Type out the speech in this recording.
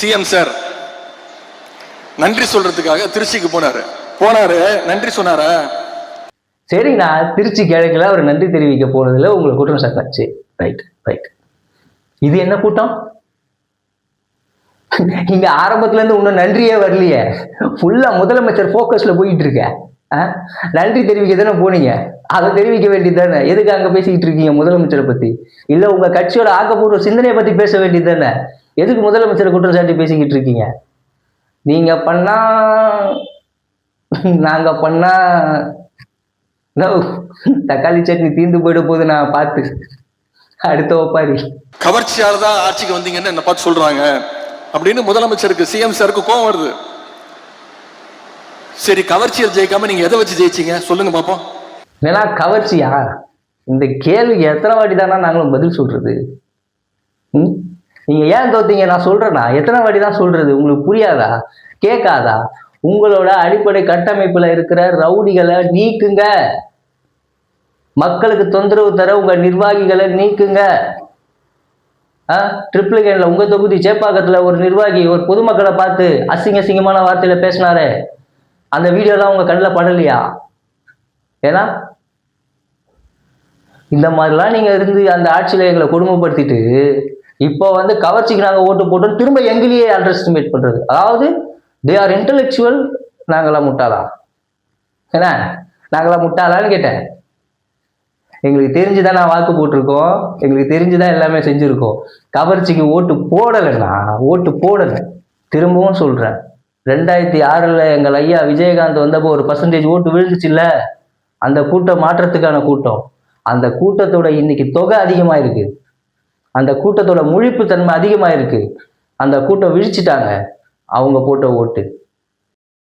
CM sir நன்றி சொல்றதுக்காக திருச்சிக்கு போனாரு நன்றி சொன்னாரா? சரிங்கண்ணா, திருச்சி கிழக்குல அவர் நன்றி தெரிவிக்க போனதுல உங்களுக்கு கூட்டம் சாட்டாச்சு. ரைட். இது என்ன கூட்டம்? இங்க ஆரம்பத்துல இருந்து இன்னும் நன்றியே வரலையே. ஃபுல்லா முதலமைச்சர் போக்கஸ்ல போயிட்டு இருக்க. நன்றி தெரிவிக்க தானே போனீங்க, அதை தெரிவிக்க வேண்டியது தானே. எதுக்கு அங்க பேசிக்கிட்டு இருக்கீங்க முதலமைச்சரை பத்தி? இல்ல உங்க கட்சியோட ஆக்கப்பூர்வ சிந்தனையை பத்தி பேச வேண்டியது தானே. எதுக்கு முதலமைச்சரை குற்றம் சாட்டி பேசிக்கிட்டு இருக்கீங்க? நீங்க பண்ணா நாங்க பண்ணா தக்காளி சட்னி தீர்ந்து போயிட போது நான் பார்த்து அடுத்த ஒப்பாரி. கவர்ச்சியால தான் ஆட்சிக்கு வந்தீங்கன்னு என்ன பார்த்து சொல்றாங்க அப்படின்னு முதலமைச்சருக்கு சிஎம் சாருக்கு கோவம் வருது. சரி, கவர்ச்சியில் ஜெயிக்காம நீங்க எதை வச்சு ஜெயிச்சீங்க சொல்லுங்க பாப்போம். ஏன்னா கவர்ச்சியா? இந்த கேள்வி எத்தனை வாட்டி தானா நாங்களும் பதில் சொல்றது? நீங்க ஏன் தோத்தீங்க நான் சொல்றேன்னா எத்தனை வாட்டி தான் சொல்றது? உங்களுக்கு புரியாதா? கேட்காதா? உங்களோட அடிப்படை கட்டமைப்புல இருக்கிற ரவுடிகளை நீக்குங்க. மக்களுக்கு தொந்தரவு தர உங்க நிர்வாகிகளை நீக்குங்க. ட்ரிப்ளிகேன்ல உங்க தொகுதி சேப்பாக்கத்துல ஒரு நிர்வாகி ஒரு பொதுமக்களை பார்த்து அசிங்கமான வார்த்தையில பேசினாரு. அந்த வீடியோலாம் உங்க கண்ணில் படலையா? ஏன்னா இந்த மாதிரிலாம் நீங்க இருந்து அந்த ஆட்சியில எங்களை கொடுமைப்படுத்திட்டு இப்போ கவர்ச்சிக்கு நாங்க ஓட்டு போட்டோம் திரும்ப எங்களையே அண்டர் எஸ்டிமேட் பண்றது. அதாவது தே ஆர் இன்டெலெக்சுவல். நாங்களா முட்டாளா? ஏன்னா நாங்களா முட்டாளான்னு கேட்டேன். எங்களுக்கு தெரிஞ்சுதான் நான் வாக்கு போட்டிருக்கோம், எங்களுக்கு தெரிஞ்சுதான் எல்லாமே செஞ்சிருக்கோம். கவர்ச்சிக்கு ஓட்டு போடலை. திரும்பவும் சொல்றேன், 2006 எங்கள் ஐயா விஜயகாந்த் வந்தப்போ ஒரு % ஓட்டு விழுந்துச்சு இல்ல, அந்த கூட்டம் மாற்றத்துக்கான கூட்டம். அந்த கூட்டத்தோட இன்னைக்கு தொகை அதிகமா இருக்கு, அந்த கூட்டத்தோட முழிப்பு தன்மை அதிகமா இருக்கு. அந்த கூட்டம் விழிச்சிட்டாங்க அவங்க போட்ட ஓட்டு.